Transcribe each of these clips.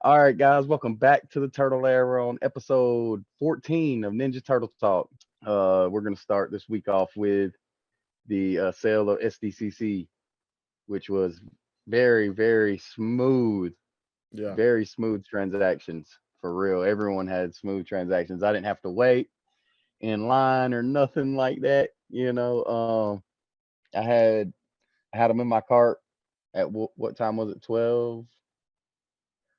All right, guys, welcome back to the TurtleLair. We're on episode 14 of Ninja Turtle Talk. We're going to start this week off with the sale of SDCC, which was very Yeah. very smooth transactions for real. Everyone had smooth transactions. I didn't have to wait in line or nothing like that. I had them in my cart at what time was it? 12,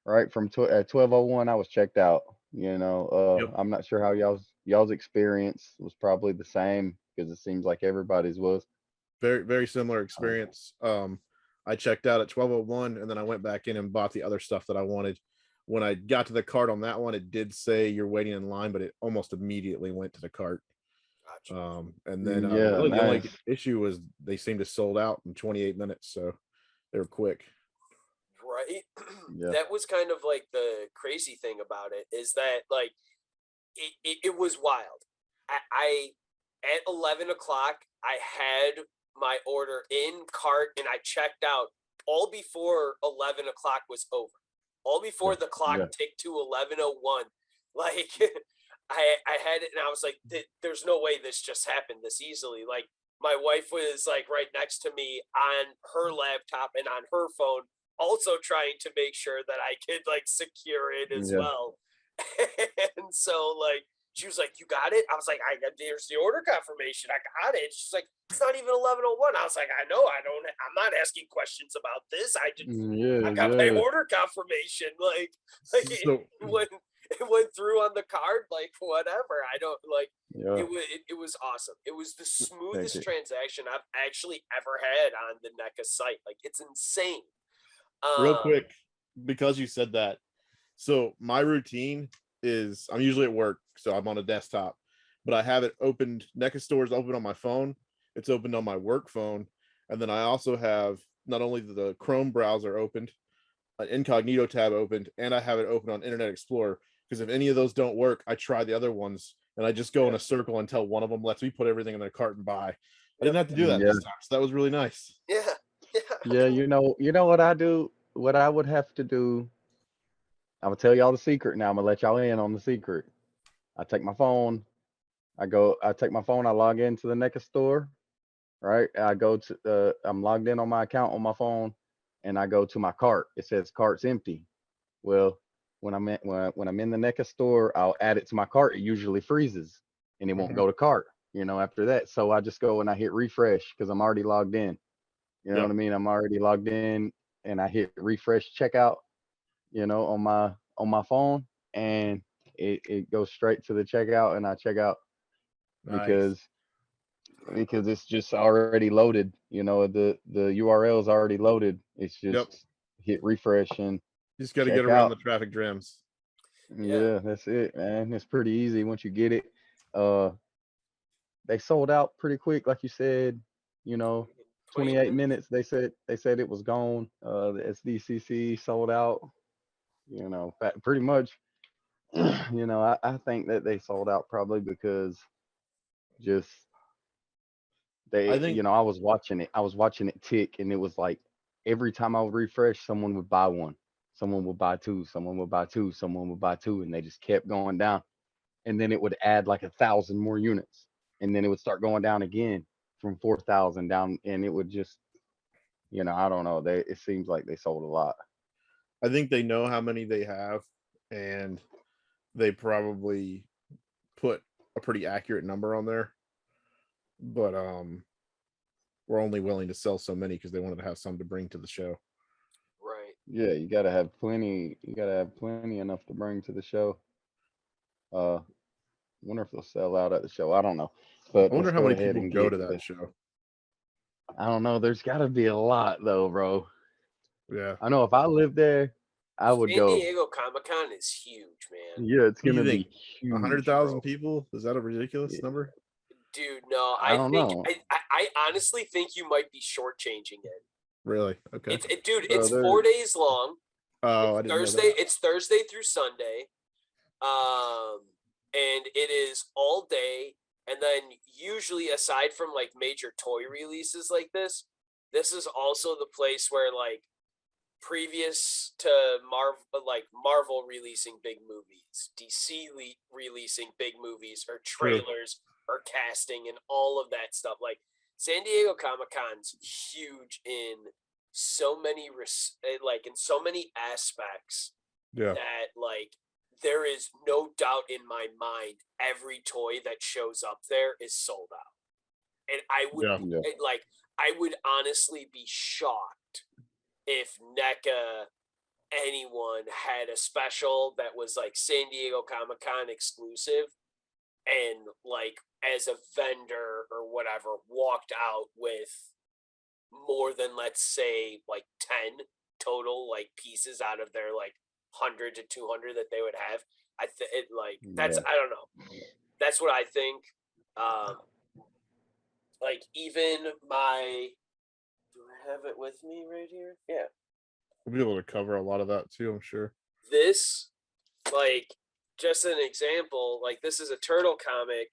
right? From 12:01, I was checked out. Yep. I'm not sure how y'all's experience was probably the same because it seems like everybody's was. Very similar Uh, experience. I checked out at 12:01 and then I went back in and bought the other stuff that I wanted. When I got to the cart on that one, it did say you're waiting in line, but it almost immediately went to the cart. Gotcha. And then yeah, really the only nice. issue was they seemed to sold out in 28 minutes, so they were quick. Right. Yeah, That was kind of like the crazy thing about it is that like it was wild. I at 11 o'clock I had my order in cart and I checked out all before 11 o'clock was over. All before the yeah, clock ticked to 11:01. Like I had it and I was like, there's no way this just happened this easily. Like my wife was like right next to me on her laptop and on her phone, also trying to make sure that I could like secure it as yeah, well. And so like she was like, "You got it?" I was like, "I got there's the order confirmation. I got it." She's like, "It's not even 11:01." I was like, "I know. I don't. I'm not asking questions about this. yeah, I got my yeah, order confirmation. Like So it went through on the card. Like whatever. I don't like yeah. it was awesome. It was the Take smoothest it. transaction I've actually ever had on the NECA site. Like it's insane. real Um, quick, because you said that. So my routine is I'm usually at work, so I'm on a desktop, but I have it opened. NECA store is open on my phone. It's opened on my work phone, and then I also have not only the Chrome browser opened, an incognito tab opened, and I have it open on Internet Explorer. Because if any of those don't work, I try the other ones, and I just go in yeah, a circle until one of them lets me put everything in the cart and buy. I didn't yep, have to do that Yeah, this time, so that was really nice. yeah, yeah. I yeah. mean, You know what I do? What I would have to do. I'm gonna tell y'all the secret now. I'm gonna let y'all in on the secret. I take my phone. I take my phone. I log into the NECA store. Right. I go to. I'm logged in on my account on my phone, and I go to my cart. It says cart's empty. Well, when I'm in the NECA store, I'll add it to my cart. It usually freezes, and it won't Mhm. go to cart. After that, so I just go and I hit refresh because I'm already logged in. You know what Yep. I mean? I'm already logged in, and I hit refresh checkout. On my phone, and it goes straight to the checkout, and I check out Nice. because it's just already loaded. The URL is already loaded. It's Yep. just hit refresh and Just got to get check around out. the traffic jams. yeah, Yeah, that's it, man. It's pretty easy once you get it. Uh, they sold out pretty quick, like you said. You know, 28 28 minutes. minutes. They said it was gone. The SDCC sold out. Pretty much. I think that they sold out probably because just I think I was watching it. I was watching it tick, and it was like every time I would refresh, someone would buy one. Someone would buy two. Someone would buy two. Someone would buy two, and they just kept going down. And then it would add like 1,000 more units, and then it would start going down again from 4,000 down, and it would just, I don't know. It seems like they sold a lot. they know how many they have, and they probably put a pretty accurate number on there. But we're only willing to sell so many because they wanted to have some to bring to the show. Right. Yeah, you gotta have plenty. You gotta have plenty enough to bring to the show. Uh, Wonder if they'll sell out at the show. I don't know, I but wonder let's how go many ahead people and go get to that the. show. I don't know. There's got to be a lot though, bro. Yeah. I know if I lived there, I would San go. Diego Comic Con is huge, man. Yeah, it's What do gonna you think? be A hundred huge, thousand bro. people? Is that a ridiculous Yeah, number? Dude, no, I don't know, I honestly think you might be shortchanging it. Really? Okay. Dude, bro. it's 4 days long. Oh, It's I didn't know Thursday. that. It's Thursday through Sunday. And it is all day. And then usually, aside from like major toy releases like this is also the place where like previous to Marvel releasing big movies, DC releasing big movies or trailers or casting and all of that stuff. Like San Diego Comic-Con's huge in so many in so many aspects that like there is no doubt in my mind every toy that shows up there is sold out. And I would I would honestly be shocked if NECA anyone had a special that was like San Diego Comic-Con exclusive and like as a vendor or whatever walked out with more than, let's say, like 10 total like pieces out of their like 100 to 200 that they would have. That's I don't know. That's what I think. Like even my, do I have it with me right here? Yeah. We'll be able to cover a lot of that too, I'm sure. This, like, just an example, like this is a turtle comic.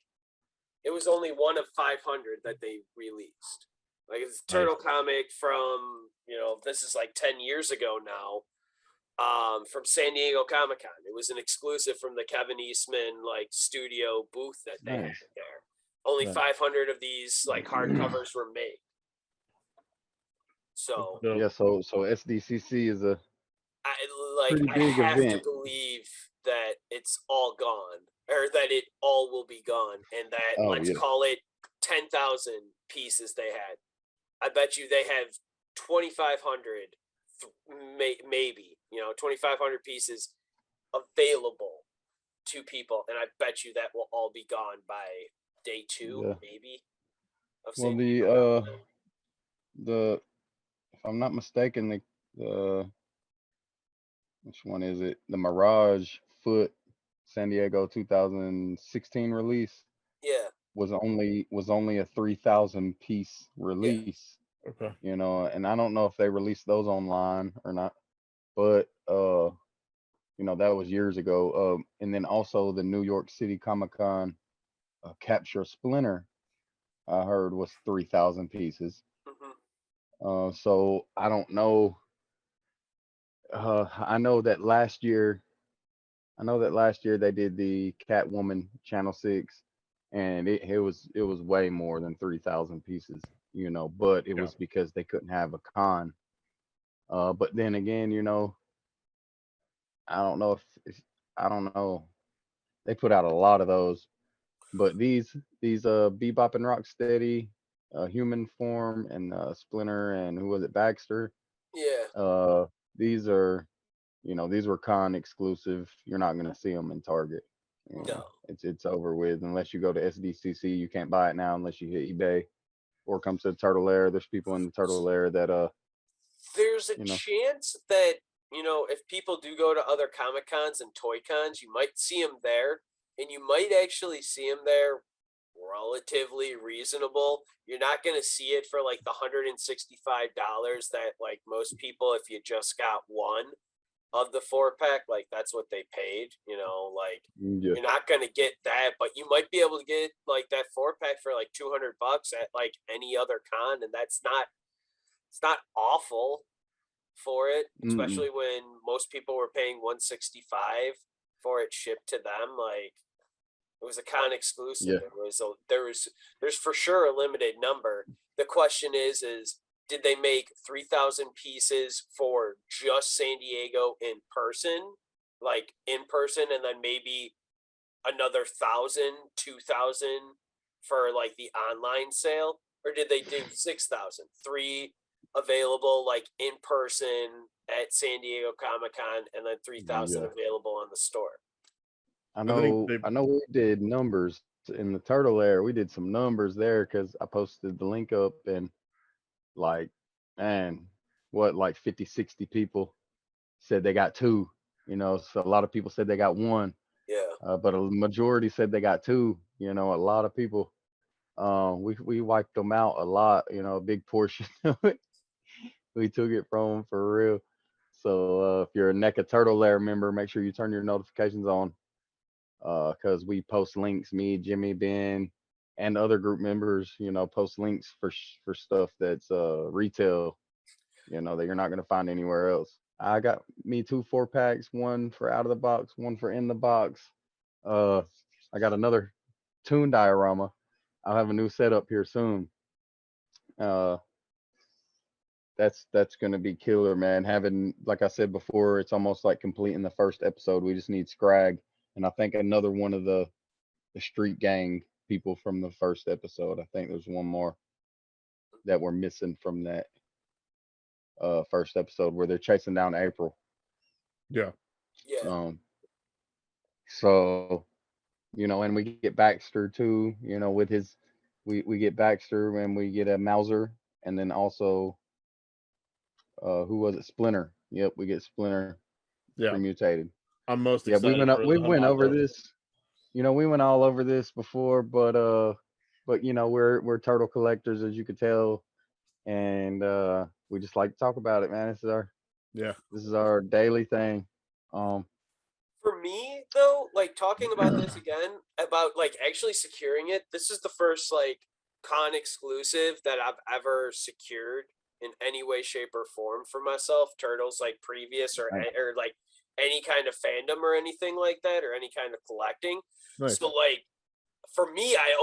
It was only one of 500 that they released. Like it's a turtle comic from, this is like 10 years ago now, from San Diego Comic-Con. It was an exclusive from the Kevin Eastman like studio booth that they had there. Only 500 of these like hardcovers were made. So so SDCC is a pretty I big have event. to believe that it's all gone, or that it all will be gone, and that let's call it 10,000 pieces they had. I bet you they have 2,500, maybe 2,500 pieces available to people, and I bet you that will all be gone by day 2, maybe. Well, the if I'm not mistaken, the which one is it? The Mirage Foot San Diego 2016 release. Yeah. Was only a 3,000 piece release. Yeah. Okay. And I don't know if they released those online or not, but that was years ago. And then also the New York City Comic-Con Capture Splinter, I heard was 3,000 pieces. Mm-hmm. So I don't know. I know that last year they did the Catwoman Channel 6, and it was way more than 3,000 pieces, but it was because they couldn't have a con. But then again, I don't know if I don't know. They put out a lot of those, but these Bebop and Rocksteady, Human Form, and Splinter, and who was it, Baxter? Yeah. These are, these were con exclusive. You're not gonna see them in Target. No. It's over with unless you go to SDCC. You can't buy it now unless you hit eBay or come to the TurtleLair. There's people in the TurtleLair that There's a chance that if people do go to other Comic Cons and Toy Cons, you might see them there, and you might actually see them there relatively reasonable. You're not going to see it for like the $165 that like most people, if you just got one of the 4-pack, like that's what they paid. You're not going to get that, but you might be able to get like that 4-pack for like $200 at like any other con, and it's not awful for it, especially when most people were paying $165 for it shipped to them. Like it was a con exclusive. There's for sure a limited number. The question is did they make 3,000 pieces for just San Diego in person, and then maybe another 1,000, 2,000 for like the online sale, or did they do 6,000, 3 available like in person at San Diego Comic-Con, and then 3,000 available on the store? I know we did numbers in the TurtleLair. We did some numbers there because I posted the link up, and like 50, 60 people said they got 2, so a lot of people said they got 1. Yeah. But a majority said they got 2. A lot of people, we wiped them out a lot, a big portion of it. We took it from them for real. So if you're a NECA TurtleLair member, make sure you turn your notifications on, because we post links. Me, Jimmy, Ben, and other group members, post links for stuff that's retail, you know, that you're not going to find anywhere else. I got me 2 4-packs, one for out of the box, one for in the box. I got another tune diorama. I'll have a new setup here soon. Uh, that's going to be killer, man. Having, like I said before, it's almost like completing the first episode. We just need Scrag, and I think another one of the street gang people from the first episode. I think there's one more that we're missing from that first episode where they're chasing down April. Yeah. Yeah. So, you know, and we get Baxter too, you know, with his we get Baxter and we get a Mauser, and then also who was it? Splinter. Yep, we get Splinter Yeah. pre-mutated. I'm most Yeah, excited. we went over this. You know, we went all over this before, but you know, we're turtle collectors, as you could tell, and we just like to talk about it, man. This is our daily thing. For me, though, like talking about this again, about like actually securing it, this is the first like con exclusive that I've ever secured in any way, shape, or form for myself. Turtles like previous or like any kind of fandom or anything like that, or any kind of collecting. Nice. So like for me, I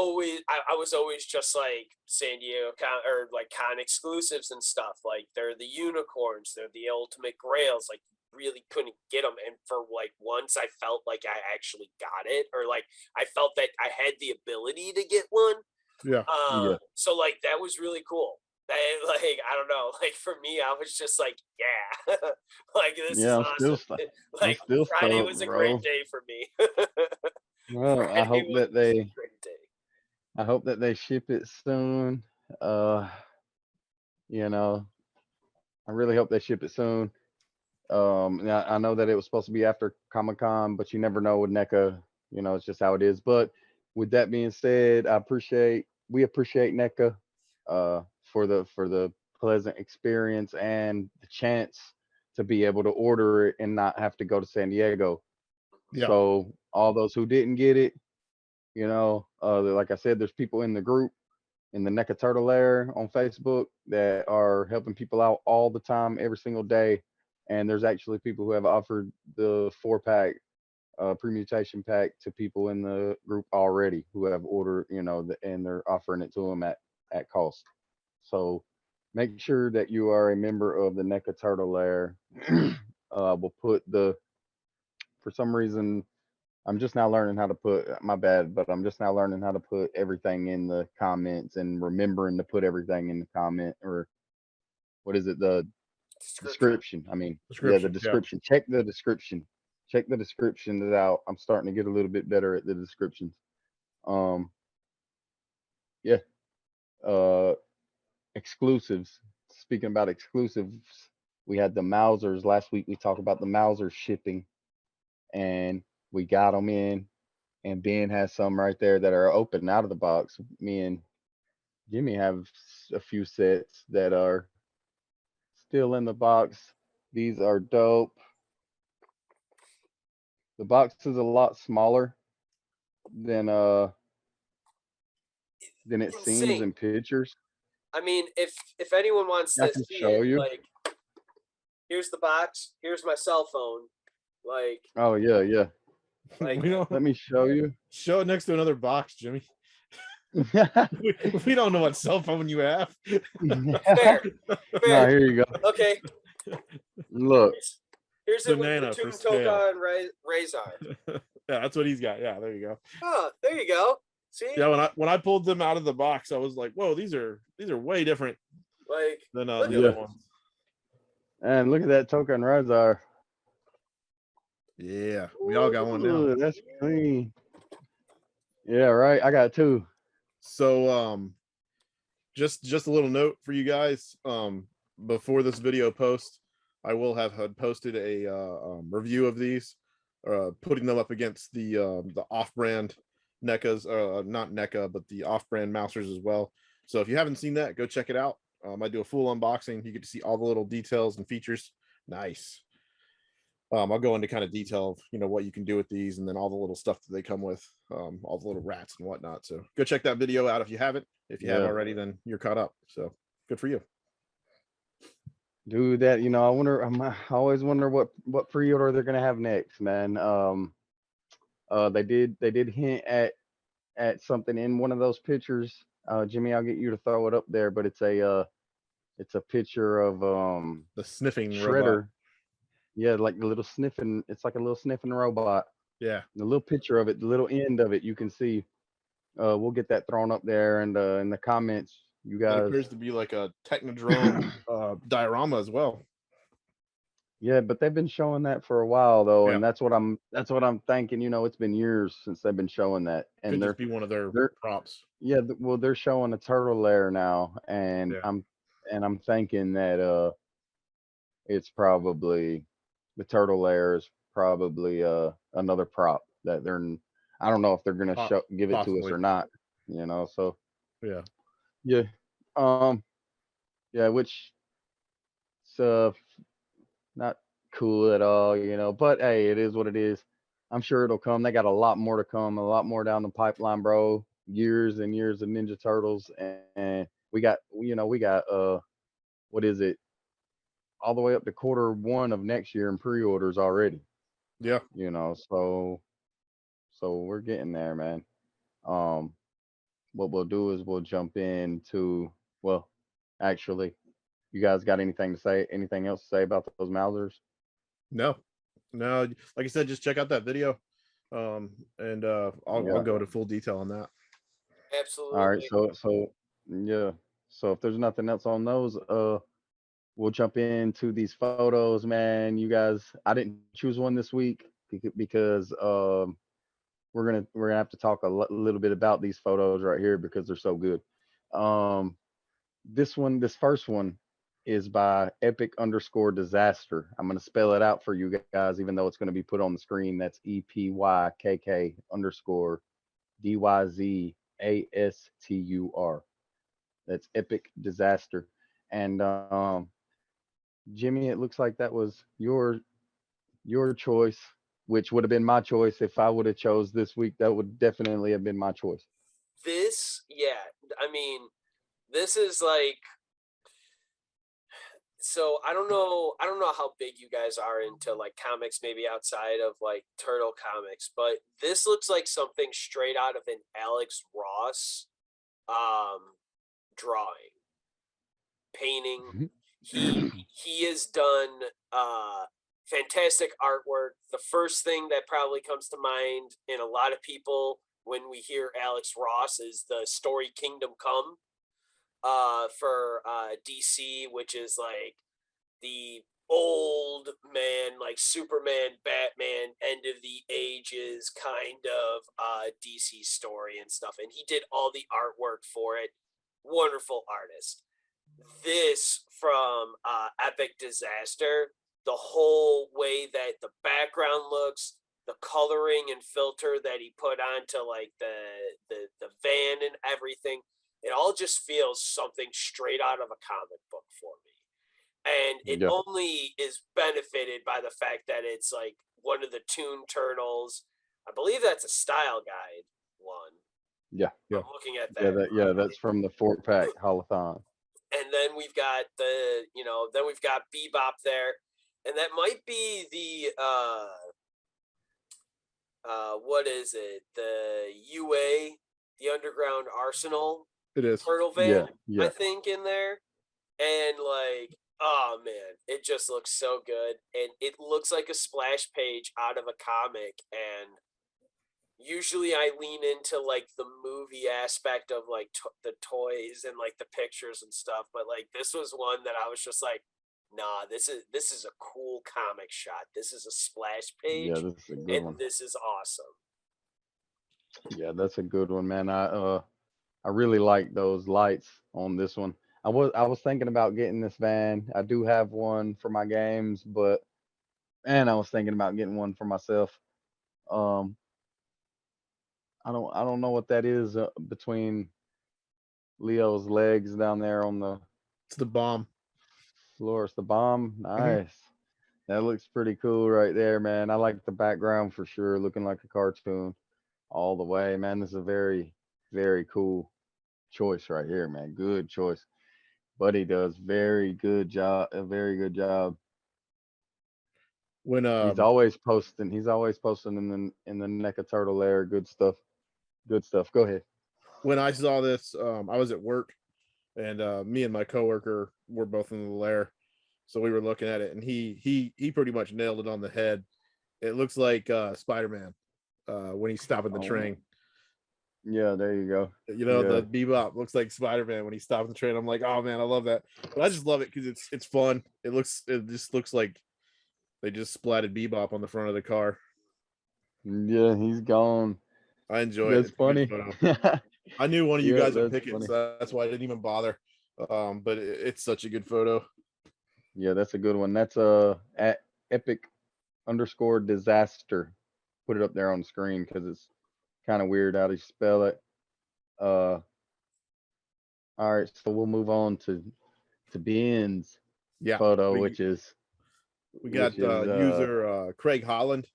was always just like San Diego or like con exclusives and stuff. Like they're the unicorns, they're the ultimate grails. Like really couldn't get them, and for like once I felt like I actually got it, or like I felt that I had the ability to get one. Yeah. So like that was really cool. Like I don't know, like for me, I was just like, yeah, like this is awesome. Like Friday was a great day for me. Well, I hope that they ship it soon. You know, I really hope they ship it soon. Now I know that it was supposed to be after Comic-Con, but you never know with NECA. You know, it's just how it is. But with that being said, we appreciate NECA for the pleasant experience and the chance to be able to order it and not have to go to San Diego. Yeah. So all those who didn't get it, you know, like I said, there's people in the group in the NECA TurtleLair on Facebook that are helping people out all the time, every single day. And there's actually people who have offered the 4-pack pre-mutation pack to people in the group already who have ordered, you know, and they're offering it to them at cost. So make sure that you are a member of the NECA TurtleLair. We'll put for some reason, I'm just now learning how to put, my bad, but I'm just now learning how to put everything in the comments and remembering to put everything in the comment, or what is it? The description. I mean, yeah, the description. Yeah. Check the description. Check the descriptions out. I'm starting to get a little bit better at the descriptions. Yeah. Exclusives. Speaking about exclusives, we had the Mausers last week. We talked about the Mausers shipping, and we got them in, and Ben has some right there that are open out of the box. Me and Jimmy have a few sets that are still in the box. These are dope. The box is a lot smaller than it seems in pictures. I mean, if anyone wants to see show it, you. like, here's the box. Here's my cell phone. Like. Oh yeah. Like, let me show you. Show it next to another box, Jimmy. we don't know what cell phone you have. Fair. No, here you go. Okay. Look. Here's it with the Tomb Toka and Razor. Yeah, that's what he's got. Yeah, there you go. Oh, there you go. See? Yeah, when I pulled them out of the box, I was like, "Whoa, these are way different." Like than the other ones. And look at that Toka and Razor. Yeah, we all got one now. That's clean. Yeah, right. I got 2. So, just a little note for you guys. Before this video posts, I will have posted a review of these, putting them up against the off-brand NECAs, not NECA, but the off-brand Mousers as well. So if you haven't seen that, go check it out. I do a full unboxing. You get to see all the little details and features. Nice. I'll go into kind of detail of, you know, what you can do with these, and then all the little stuff that they come with, all the little rats and whatnot. So go check that video out if you haven't. If you have already, then you're caught up. So good for you. Dude, that I wonder. I always wonder what pre-order they're gonna have next, man. They did hint at something in one of those pictures. Jimmy, I'll get you to throw it up there, but it's a picture of The sniffing robot. Shredder. Yeah, like the little sniffing. It's like a little sniffing robot. Yeah. The little picture of it, the little end of it, you can see. We'll get that thrown up there, and in the comments, you It guys. appears to be like a Technodrome diorama as well. Yeah, but they've been showing that for a while though, Yeah. and that's what I'm thinking. It's been years since they've been showing that, Could and just be one of their they're props. yeah, well, they're showing a TurtleLair now, and Yeah. I'm thinking that it's probably the TurtleLair is probably another prop that I don't know if they're gonna give it to us Possibly. or not, so Yeah. yeah, um, yeah, which it's not cool at all, but hey, it is what it is. I'm sure it'll come. They got a lot more to come, a lot more down the pipeline, bro. Years and years of Ninja Turtles, and we got what is it? All the way up to quarter 1 of next year in pre-orders already. Yeah. So we're getting there, man. Um, what we'll do is we'll jump into well, actually, you guys got anything else to say about those Mousers? No. Like I said, just check out that video. And I'll go to full detail on that. Absolutely. All right, so yeah. So if there's nothing else on those, we'll jump into these photos, man. You guys, I didn't choose one this week because we're gonna have to talk a little bit about these photos right here because they're so good. Um, this first one is by Epic_Disaster. I'm gonna spell it out for you guys, even though it's gonna be put on the screen. That's EPYKK_DYZASTUR. That's Epic Disaster. And Jimmy, it looks like that was your choice, which would have been my choice if I would have chose this week. That would definitely have been my choice. Yeah, I mean, this is like, so I don't know how big you guys are into like comics, maybe outside of like Turtle comics, but this looks like something straight out of an Alex Ross drawing, painting. He has done fantastic artwork. The first thing that probably comes to mind in a lot of people when we hear Alex Ross is the story Kingdom Come for DC, which is like the old man, like Superman, Batman, end of the ages kind of DC story and stuff. And he did all the artwork for it. Wonderful artist. This from Epic Disaster, the whole way that the background looks, the coloring and filter that he put onto like the van and everything, it all just feels something straight out of a comic book for me. And it only is benefited by the fact that it's like one of the Toon Turtles. I believe that's a style guide one. Yeah. I'm looking at that. That's from the 4-pack Holothon. And then we've got we've got Bebop there, and that might be the what is it? The UA, the Underground Arsenal. It is Turtle Van, Yeah. I think, in there, and like, oh man, it just looks so good, and it looks like a splash page out of a comic. And usually I lean into like the movie aspect of like the toys and like the pictures and stuff, but like this was one that I was just like, nah, this is a cool comic shot. This is a splash page, Yeah, this is a good one. this is awesome. Yeah, that's a good one, man. I really like those lights on this one. I was thinking about getting this van. I do have one for my games, and I was thinking about getting one for myself. I don't know what that is between Leo's legs down there on the It's the bomb. floor. It's the bomb. Nice. That looks pretty cool right there, man. I like the background for sure, looking like a cartoon all the way, man. This is a very, very cool choice right here, man. Good choice. Buddy does very good job. A very good job. When He's always posting. He's always posting in the NECA TurtleLair. Good stuff. Good stuff. Go ahead. when I saw this, I was at work, and me and my coworker were both in the lair, so we were looking at it, and he pretty much nailed it on the head. It looks like Spider-Man when he's stopping the Oh, train. yeah, there you go. You know, Yeah. the Bebop looks like Spider-Man when he's stopping the train. I'm like, oh man, I love that. But I just love it because it's fun. It just looks like they just splatted Bebop on the front of the car. Yeah, he's gone. I enjoy it. That's It's a good funny. photo. I knew one of you Yeah, guys would that's pick it, funny. so that's why I didn't even bother. But it's such a good photo. Yeah, that's a good one. That's at epic_disaster. Put it up there on the screen because it's kind of weird how to spell it. All right, so we'll move on to Ben's Yeah, photo, we which is got user Craig Holland.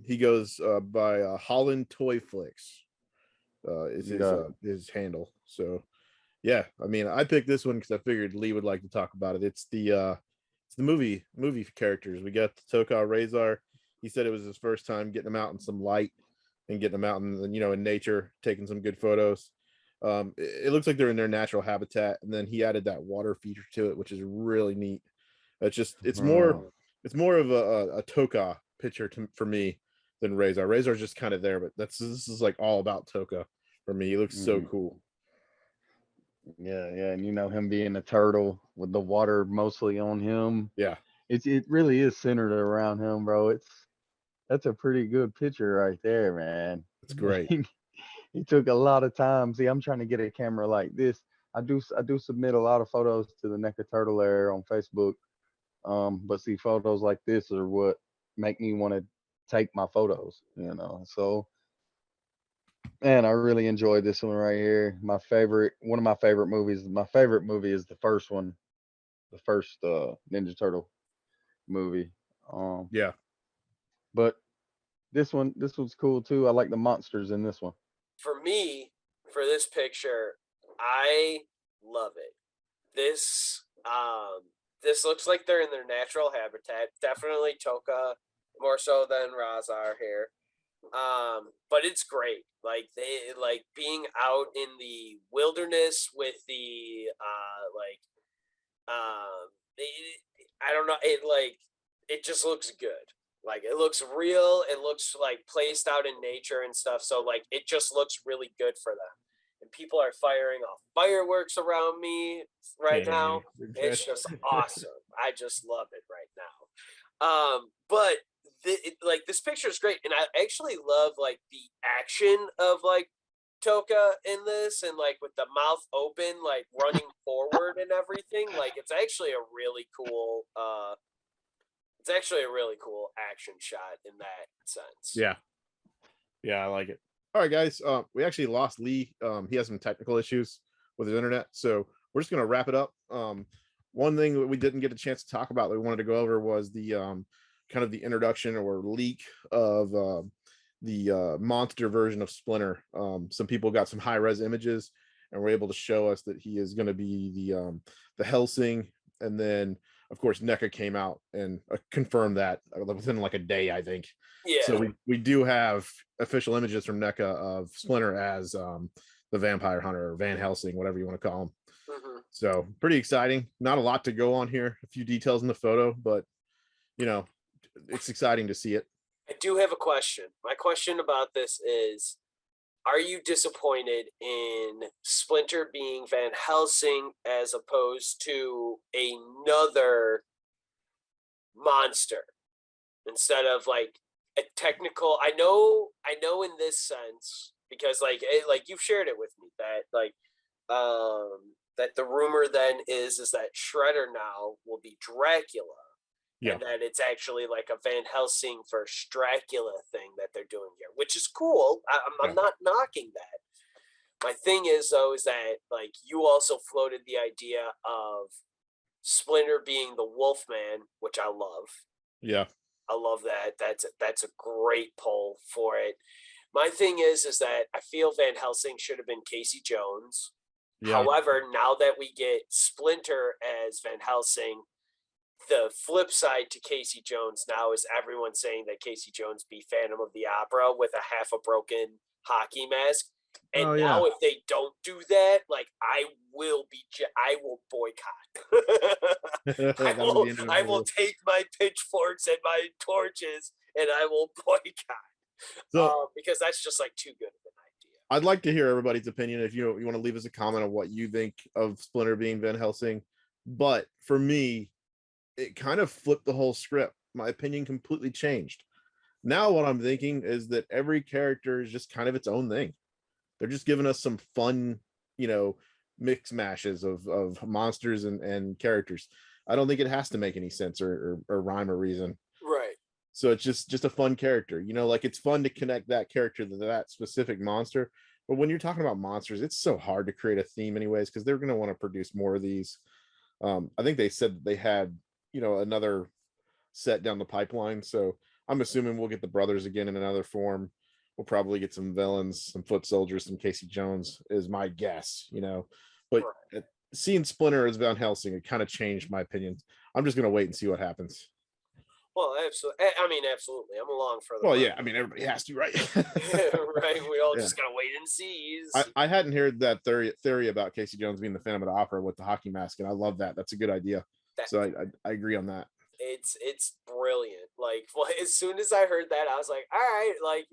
He goes by Holland Toy Flicks. Is his handle. So yeah, I mean, I picked this one because I figured Lee would like to talk about it. It's the movie characters. We got the Toka Razor. He said it was his first time getting them out in some light and getting them out in nature, taking some good photos. It looks like they're in their natural habitat, and then he added that water feature to it, which is really neat. It's more of a Toka picture for me than Razor. Razor's just kind of there, but this is like all about Toka for me. He looks so cool. Yeah, and him being a turtle with the water mostly on him. Yeah, it really is centered around him, bro. That's a pretty good picture right there, man. it's great. He took a lot of time. See, I'm trying to get a camera like this. I do submit a lot of photos to the NECA TurtleLair on Facebook. But see, photos like this are what make me want to take my photos, So, man, I really enjoyed this one right here. One of my favorite movies. My favorite movie is the first one, the first Ninja Turtle movie. Yeah, But this was cool too. I like the monsters in this one. For me, for this picture, I love it. This looks like they're in their natural habitat. Definitely Toka, more so than Razar here. But it's great. Like they like being out in the wilderness with the I don't know, it just looks good. Like it looks real, it looks like placed out in nature and stuff. So like it just looks really good for them. And people are firing off fireworks around me right now. It's just awesome. I just love it right now. But this picture is great, and I actually love like the action of like Toka in this, and like with the mouth open, like running forward and everything. Like it's actually a really cool action shot in that sense. Yeah, I like it. All right, guys. We actually lost Lee. He has some technical issues with his internet, so we're just gonna wrap it up. One thing that we didn't get a chance to talk about that we wanted to go over was the kind of the introduction or leak of the monster version of Splinter. Some people got some high-res images and were able to show us that he is going to be the Helsing, and then of course NECA came out and confirmed that within like a day, I think. Yeah. So we do have official images from NECA of Splinter as the vampire hunter, or Van Helsing, whatever you want to call him. Mm-hmm. So pretty exciting. Not a lot to go on here. A few details in the photo, but it's exciting to see it. I do have a question. My question about this is, are you disappointed in Splinter being Van Helsing as opposed to another monster instead of like a technical? I know in this sense, because like you've shared it with me that that the rumor then is that Shredder now will be Dracula. Yeah. And that it's actually like a Van Helsing versus Dracula thing that they're doing here, which is cool. I'm not knocking that. My thing is, though, is that like you also floated the idea of Splinter being the Wolfman, which I love. Yeah. I love that. That's a great pull for it. My thing is that I feel Van Helsing should have been Casey Jones. Yeah. However, now that we get Splinter as Van Helsing, the flip side to Casey Jones now is everyone saying that Casey Jones be Phantom of the Opera with a half a broken hockey mask. And Oh, now yeah. if they don't do that, like I will boycott. That would be I will take my pitchforks and my torches and I will boycott. So Because that's just like too good of an idea. I'd like to hear everybody's opinion. If you want to leave us a comment on what you think of Splinter being Van Helsing, but for me, it kind of flipped the whole script. My opinion completely changed. Now what I'm thinking is that every character is just kind of its own thing. They're just giving us some fun, mix mashes of monsters and characters. I don't think it has to make any sense or rhyme or reason. Right. So it's just a fun character. Like it's fun to connect that character to that specific monster. But when you're talking about monsters, it's so hard to create a theme anyways, because they're going to want to produce more of these. I think they said that they had, another set down the pipeline. So I'm assuming we'll get the brothers again in another form. We'll probably get some villains, some foot soldiers, some Casey Jones is my guess, but seeing Splinter as Van Helsing, it kind of changed my opinion. I'm just going to wait and see what happens. Well, absolutely. I mean, absolutely. I'm along for the Well, yeah. I mean, everybody has to, right? right. We all just gotta wait and see. I hadn't heard that theory about Casey Jones being the Phantom of the Opera with the hockey mask, and I love that. That's a good idea. So I agree on that. It's brilliant. Like, well, as soon as I heard that, I was like, all right, like,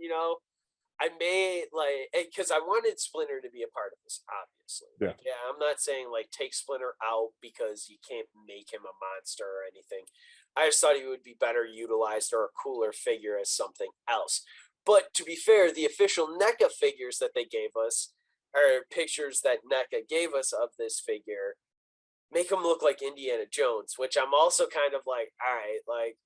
I may because I wanted Splinter to be a part of this, obviously. Yeah. I'm not saying like take Splinter out because you can't make him a monster or anything. I just thought he would be better utilized or a cooler figure as something else. But to be fair, the official NECA figures that they gave us, or pictures that NECA gave us of this figure, make him look like Indiana Jones, which I'm also kind of like, all right, like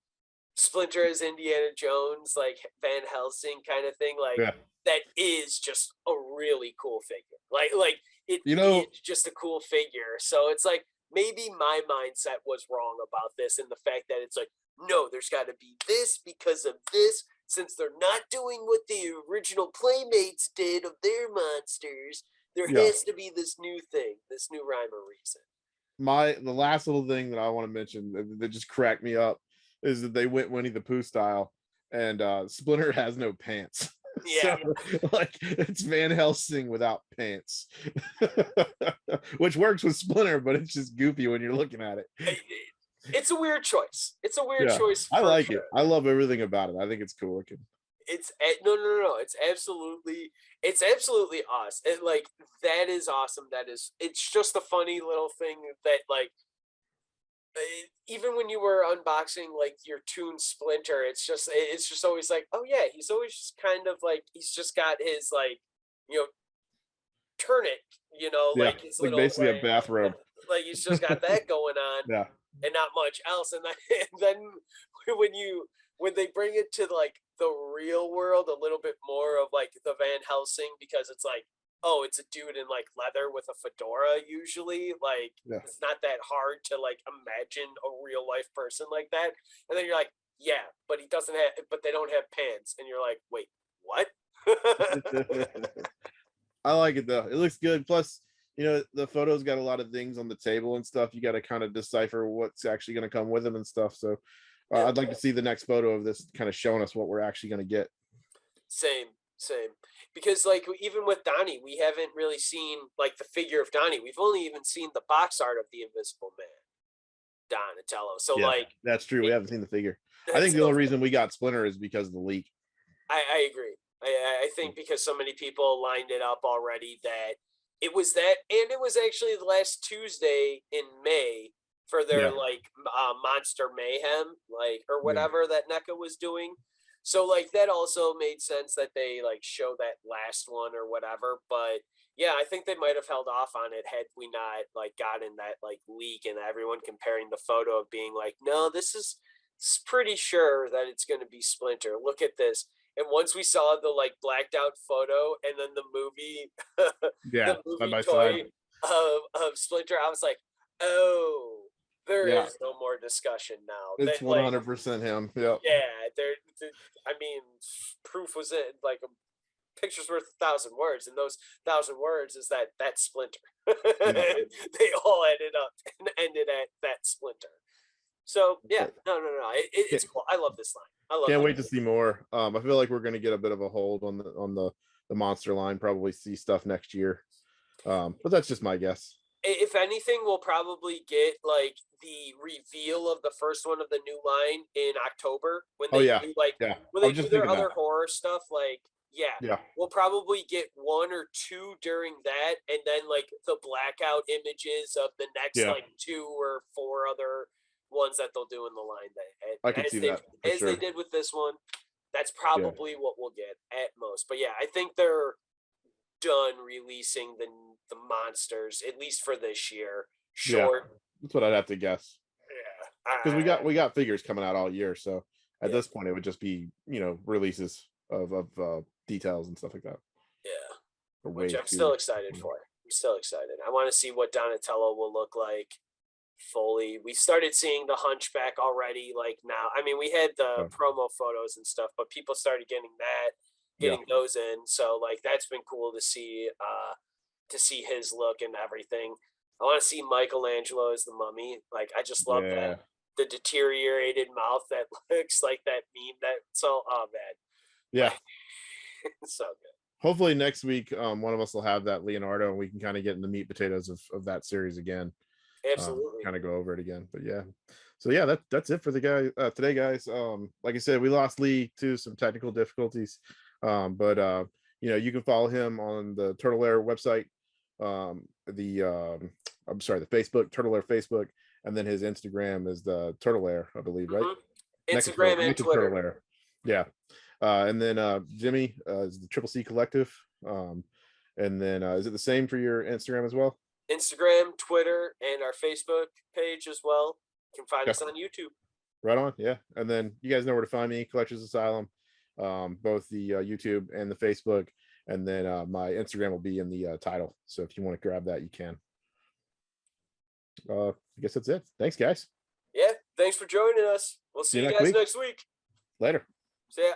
Splinter as Indiana Jones, like Van Helsing kind of thing. Like that is just a really cool figure. Like it is just a cool figure. So it's like, maybe my mindset was wrong about this and the fact that it's like, no, there's got to be this because of this, since they're not doing what the original Playmates did of their monsters. There has to be this new thing, this new rhyme or reason. The last little thing that I want to mention that just cracked me up is that they went Winnie the Pooh style, and Splinter has no pants. Yeah. So, like, it's Van Helsing without pants, which works with Splinter, but it's just goofy when you're looking at it. It's a weird choice. It's a weird choice. I like it. I love everything about it. I think it's cool looking. It's no. It's absolutely awesome. And like that is awesome. It's just a funny little thing that like. Even when you were unboxing like your Toon Splinter, it's just always like, oh yeah, he's always just kind of like he's just got his like, turnip, like his like little basically a bathrobe. Like he's just got that going on, and not much else. And then when they bring it to like the real world a little bit more of like the Van Helsing, because it's like, oh, it's a dude in like leather with a fedora usually. Like it's not that hard to like imagine a real life person like that. And then you're like, yeah, but they don't have pants. And you're like, wait, what? I like it though. It looks good. Plus, the photo's got a lot of things on the table and stuff. You got to kind of decipher what's actually going to come with them and stuff. So I'd like to see the next photo of this kind of showing us what we're actually going to get. Same. Because like even with Donnie, we haven't really seen like the figure of Donnie. We've only even seen the box art of the Invisible Man, Donatello. So like that's true. We haven't seen the figure. I think the only reason we got Splinter is because of the leak. I agree. I think because so many people lined it up already that it was that, and it was actually the last Tuesday in May for their like Monster Mayhem, like or whatever that NECA was doing. So like that also made sense that they like show that last one or whatever. But yeah, I think they might have held off on it had we not like gotten that like leak and everyone comparing the photo of being like, no, it's pretty sure that it's going to be Splinter. Look at this. And once we saw the like blacked out photo and then the movie, the movie toy of Splinter, I was like, oh, there is no more discussion now. It's 100% him. Yeah. Yeah. I mean, proof was it like picture's worth 1,000 words, and those 1,000 words is that Splinter. They all ended at that Splinter. So yeah, no, it's cool. I love this line. I love. Can't wait to see more. I feel like we're going to get a bit of a hold on the monster line. Probably see stuff next year, but that's just my guess. If anything, we'll probably get like the reveal of the first one of the new line in October when they do when they do their other horror stuff. Like we'll probably get 1 or 2 during that, and then like the blackout images of the next like 2 or 4 other ones that they'll do in the line. I can see that as they did with this one. That's probably what we'll get at most. But yeah, I think they're done releasing the monsters, at least for this year. Short. Yeah, that's what I'd have to guess. Yeah, because we got figures coming out all year, so at this point it would just be releases of details and stuff like that. Yeah, which I'm still excited for. I'm still excited. I want to see what Donatello will look like fully. We started seeing the Hunchback already. Like now, I mean, we had the promo photos and stuff, but people started getting those in. So like that's been cool to see his look and everything. I want to see Michelangelo as the Mummy. Like I just love that the deteriorated mouth that looks like that meme. Oh man, yeah, it's so good. Hopefully next week, one of us will have that Leonardo, and we can kind of get in the meat potatoes of that series again. Absolutely, kind of go over it again. But yeah, so yeah, that's it for the guy today, guys. Like I said, we lost Lee to some technical difficulties, but you can follow him on the TurtleLair website, the Facebook, TurtleLair Facebook, and then his Instagram is the TurtleLair, I believe, right? Instagram and Twitter. TurtleLair. Yeah. And then Jimmy is the Triple C Collective. And then is it the same for your Instagram as well? Instagram, Twitter, and our Facebook page as well. You can find us on YouTube. Right on. Yeah. And then you guys know where to find me, Collectors Asylum, both the YouTube and the Facebook. And then my Instagram will be in the title. So if you want to grab that, you can. I guess that's it. Thanks, guys. Yeah. Thanks for joining us. We'll see you guys next week. Later. See ya.